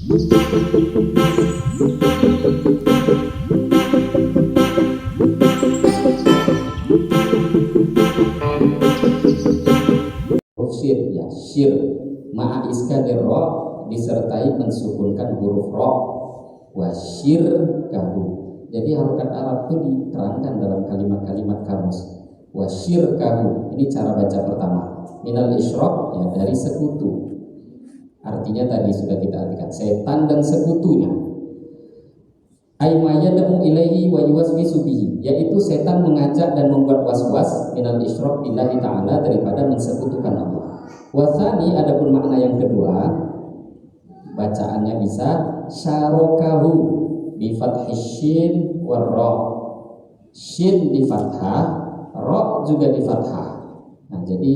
Syir ya, syir ma'a iskadir ro disertai mensukunkan huruf ro wasyir kahu. Jadi harokat Arab itu diterangkan dalam kalimat-kalimat kamus. Wasyir kahu, ini cara baca pertama. Minal isyrok ya, dari sekutu. Artinya tadi sudah kita artikan setan dan sekutunya. Aimaya damu ilaihi wa yuwaswisu bihi, yaitu setan mengajak dan membuat was-was minal isyrok billahi ta'ala, daripada mensekutukan Allah. Wasani, adapun makna yang kedua, bacaannya bisa syarokahu bi fathis syin war ra. Syin di fathah, ra juga di fathah. Nah, jadi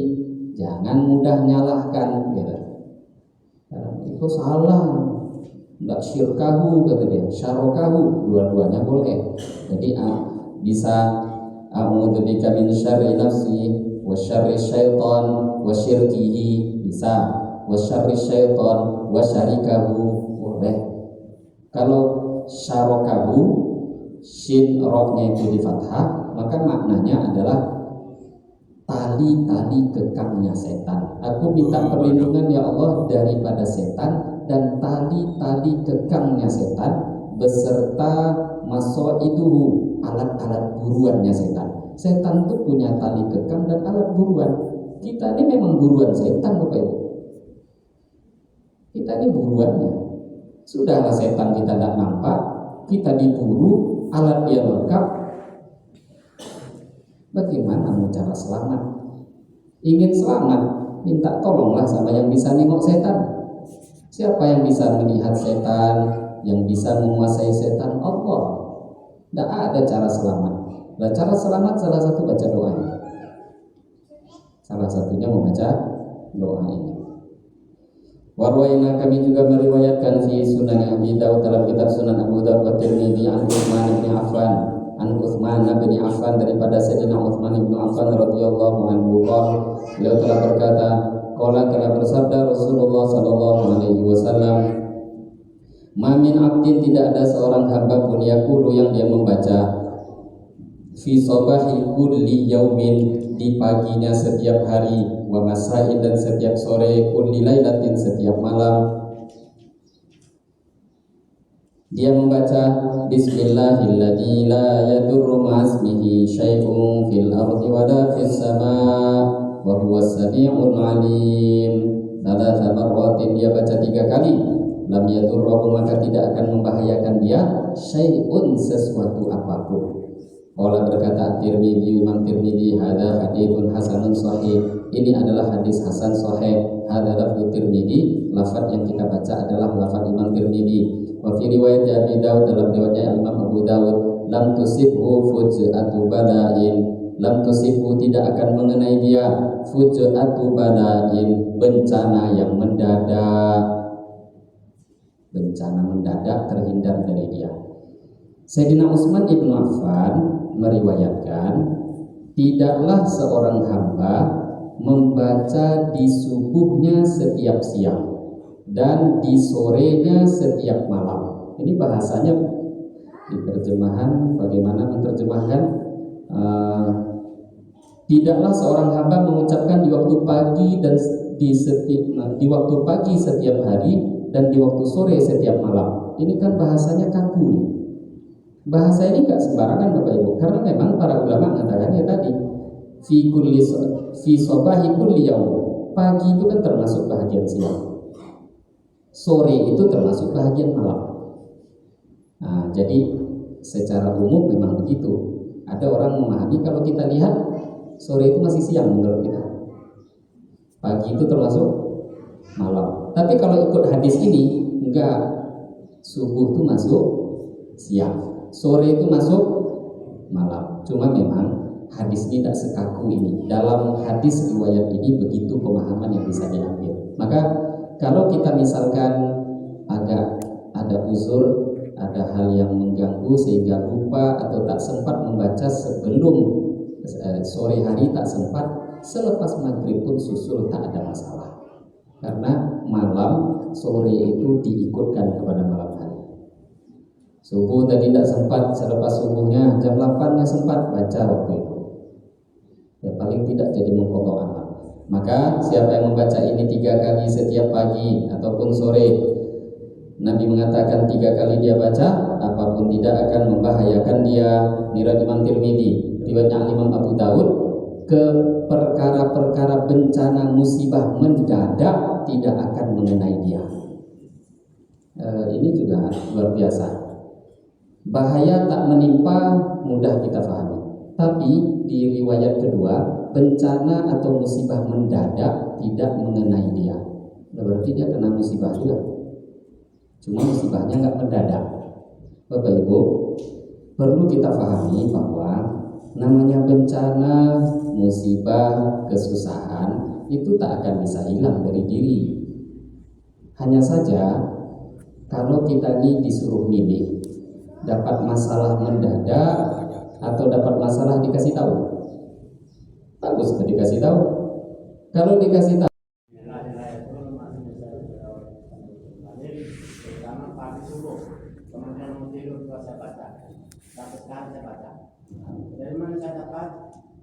jangan mudah nyalahkan gitu. Itu salah. Enggak syirkahu kata dia, syarokahu, dua-duanya boleh. Jadi bisa a'udzubika min syarri nafsi wa syarri syaitan wa syirkihi, bisa wa syarri syaitan wa syarikahu, boleh. Kalau syarokahu shin ro-nya itu di fathah, maka maknanya adalah tali-tali kekangnya setan. Aku minta perlindungan ya Allah daripada setan dan tali-tali kekangnya setan beserta masoiduhu, alat-alat buruannya setan. Setan itu punya tali kekang dan alat buruan. Kita ini memang buruan setan, Bapak Ibu. Kita ini buruannya. Sudahlah setan kita tidak nampak, kita diburu, alat dia lengkap. Bagaimana mau cara selamat? Ingin selamat, minta tolonglah sama yang bisa nengok setan. Siapa yang bisa melihat setan, yang bisa menguasai setan? Allah. Tidak ada cara selamat. Nah, cara selamat salah satu baca doa. Salah satunya membaca doa ini. Warwaina, kami juga meriwayatkan fi Sunan Abi Dawud, dalam kitab Sunan Abu Dawud wa Tirmidzi, an Utsman bin Affan, daripada Sayyidina Utsman bin Affan radhiyallahu anhu, beliau telah berkata, qala, telah bersabda Rasulullah sallallahu alaihi wasallam, ma min abdin, tidak ada seorang hamba pun yaqulu, yang dia membaca fi sabahi kulli yaumin, di paginya setiap hari, wa masa'in, dan setiap sore, kulli lailatin, setiap malam, dia membaca bismillahilladzi la yadurru ma'asmihi syai'un fil ardi wa la fis sama' wa huwas sami'ul alim. Salatsa marratin, dia baca 3 kali, lam yadurru, maka tidak akan membahayakan dia syai'un, sesuatu apapun. Qala, berkata Tirmidzi, Imam Tirmidzi, hadza haditsun hasanun sahih, ini adalah hadis hasan sahih. Hadza lafzu Tirmidzi, lafaz yang kita baca adalah lafaz Imam Tirmidzi. Wa fi riwayat Abi Dawud, dalam riwayat Imam Abu Dawud, lam tusibhu fuj'atu bala'in, lam tusibhu, tidak akan mengenai dia fuj'atu bala'in, bencana yang mendadak. Bencana mendadak terhindar dari dia. Sayyidina Utsman bin Affan meriwayatkan, tidaklah seorang hamba membaca di subuhnya setiap siang dan di sorenya setiap malam. Ini bahasanya di terjemahan, bagaimana menerjemahkan, tidaklah seorang hamba mengucapkan di waktu pagi dan di waktu pagi setiap hari dan di waktu sore setiap malam. Ini kan bahasanya kaku. Bahasa ini gak sembarangan Bapak Ibu, karena memang para ulama mengatakannya tadi fi sobahi kulli yaum, pagi itu kan termasuk bahagian siang, sore itu termasuk bahagian malam. Nah, jadi secara umum memang begitu. Ada orang memahami kalau kita lihat sore itu masih siang menurut kita, pagi itu termasuk malam. Tapi kalau ikut hadis ini enggak, subuh itu masuk siang, sore itu masuk malam. Cuma memang hadis ini tidak sekaku ini. Dalam hadis riwayat ini begitu pemahaman yang bisa diambil. Maka kalau kita misalkan agak ada uzur, ada hal yang mengganggu sehingga lupa atau tak sempat membaca sebelum sore hari, tak sempat, selepas maghrib pun susul, tak ada masalah. Karena malam sore itu diikutkan kepada Subuh tadi tidak sempat, selepas subuhnya jam 8-nya sempat baca waktu itu. Ya paling tidak jadi mengqadha amal. Maka siapa yang membaca ini 3 kali setiap pagi ataupun sore, Nabi mengatakan 3 kali dia baca, apapun tidak akan membahayakan dia. Riwayat Imam Tirmidzi, riwayatnya Imam Abu Daud, ke perkara-perkara bencana musibah mendadak tidak akan mengenai dia. Ini juga luar biasa. Bahaya tak menimpa mudah kita pahami. Tapi di riwayat kedua, bencana atau musibah mendadak tidak mengenai dia. Berarti dia kena musibah juga. Cuma musibahnya nggak mendadak. Bapak Ibu, perlu kita pahami bahwa namanya bencana, musibah, kesusahan itu tak akan bisa hilang dari diri. Hanya saja kalau kita ini disuruh milih, dapat masalah mendadak atau dapat masalah dikasih tahu. Bagus kalau dikasih tahu. Kalau dikasih tahu, dari mana saya dapat?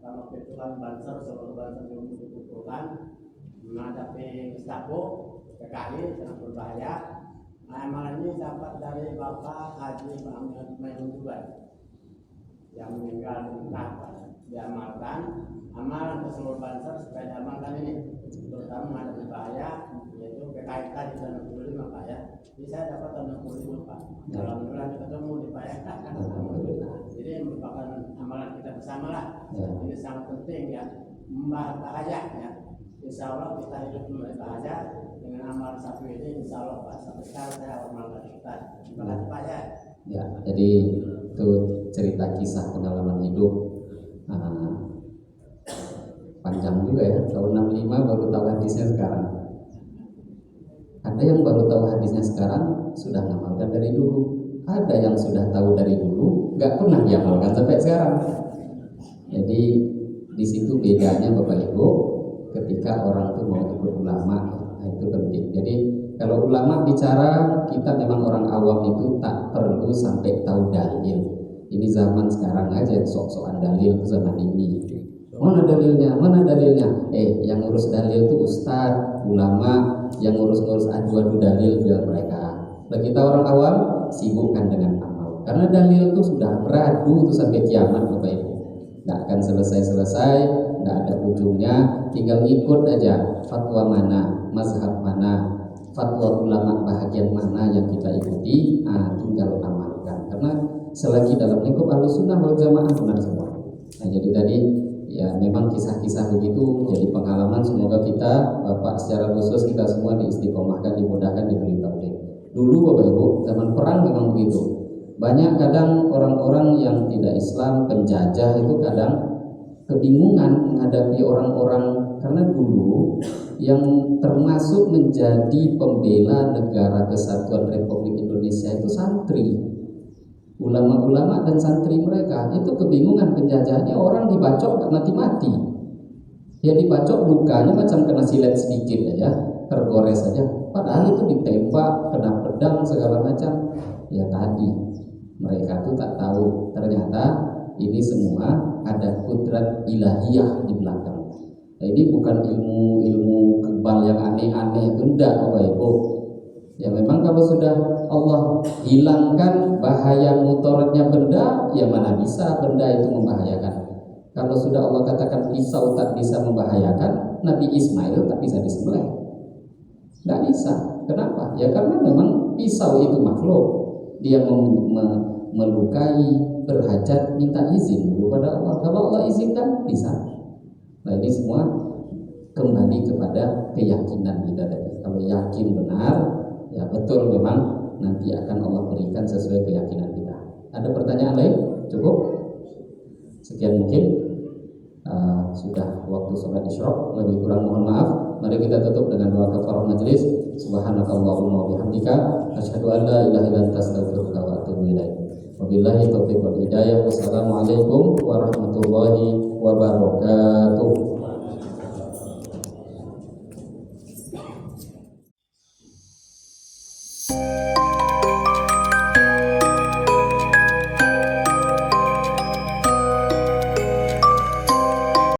Kalau kebetulan banser seluruh banser yang dikumpulkan menghadapi Gestapo, PKI sangat berbahaya. Amalan ini dapat dari Bapak Haji Muhammad Mainun Dubai yang meninggal di Mekah. Diamalkan amalan ke seluruh banser supaya diamalkan ini, terutama menghadapi bahaya, yaitu PKI tadi tahun 65 Pak ya. Jadi saya dapat tahun 65 Pak. Alhamdulillah ketemu di Pak ya. Jadi merupakan amalan kita bersama lah. Ini sangat penting ya, bahaya ya. Insya Allah kita hidup mulai bahaya dengan amal satu ini. Insya Allah Pak, sampai sekarang saya amalkan kita. Terima kasih Pak ya. Ya, jadi itu cerita kisah pengalaman hidup. Panjang juga ya. Tahun 65 baru tahu hadisnya sekarang. Ada yang baru tahu hadisnya sekarang sudah ngamalkan dari dulu. Ada yang sudah tahu dari dulu nggak pernah diamalkan sampai sekarang. Jadi di situ bedanya Bapak Ibu ketika orang tuh mau ikut ulama, itu penting. Jadi kalau ulama bicara, kita memang orang awam itu tak perlu sampai tahu dalil. Ini zaman sekarang aja sok-sokan dalil zaman ini. Mana dalilnya? Mana dalilnya? Yang ngurus dalil itu ustadz, ulama, yang ngurus-ngurus adu-adu dalil biar mereka. Bagi kita orang awam sibukkan dengan amal. Karena dalil itu sudah beradu itu sampai kiamat Bapak Ibu. Tidak akan selesai-selesai, tidak ada ujungnya. Tinggal ikut aja fatwa mana, mazhab mana, fatwa ulama bahagian mana yang kita ikuti, tinggal amalkan. Karena selagi dalam lingkup Ahlussunnah wal Jamaah benar semua. Nah jadi tadi ya memang kisah-kisah begitu jadi pengalaman. Semoga kita Bapak secara khusus kita semua diistiqomahkan, dimudahkan, diberi taufik. Dulu Bapak Ibu zaman perang memang begitu. Banyak kadang orang-orang yang tidak Islam, penjajah itu kadang kebingungan menghadapi orang-orang, karena dulu yang termasuk menjadi pembela negara kesatuan Republik Indonesia itu santri. Ulama-ulama dan santri mereka itu kebingungan penjajahnya, orang dibacok gak mati-mati. Ya dibacok lukanya macam kena silet sedikit aja, tergores saja. Padahal itu ditembak, kena pedang segala macam. Ya tadi mereka tuh tak tahu ternyata ini semua ada kudrat ilahiyah di belakang. Nah, ini bukan ilmu kebal yang aneh-aneh itu enggak Bapak Ibu. Ya memang kalau sudah Allah hilangkan bahaya mudaratnya benda, ya mana bisa benda itu membahayakan. Kalau sudah Allah katakan pisau tak bisa membahayakan, Nabi Ismail tak bisa disembelih. Tidak bisa. Kenapa? Ya karena memang pisau itu makhluk. Dia melukai, berhajat, minta izin dulu pada Allah. Kalau Allah izinkan, bisa. Nah ini semua kembali kepada keyakinan kita tadi. Kalau yakin benar, ya betul memang nanti akan Allah berikan sesuai keyakinan kita. Ada pertanyaan lain? Cukup? Sekian mungkin. Sudah waktu sholat isyraq, lebih kurang mohon maaf. Mari kita tutup dengan doa kafarah majelis. Subhanakallahumma wa bihamdika asyhadu an la ilaha illa anta astaghfiruka wa atubu ilaik. Wabillahi taufiq wal hidayah. Wassalamualaikum warahmatullahi wabarakatuh.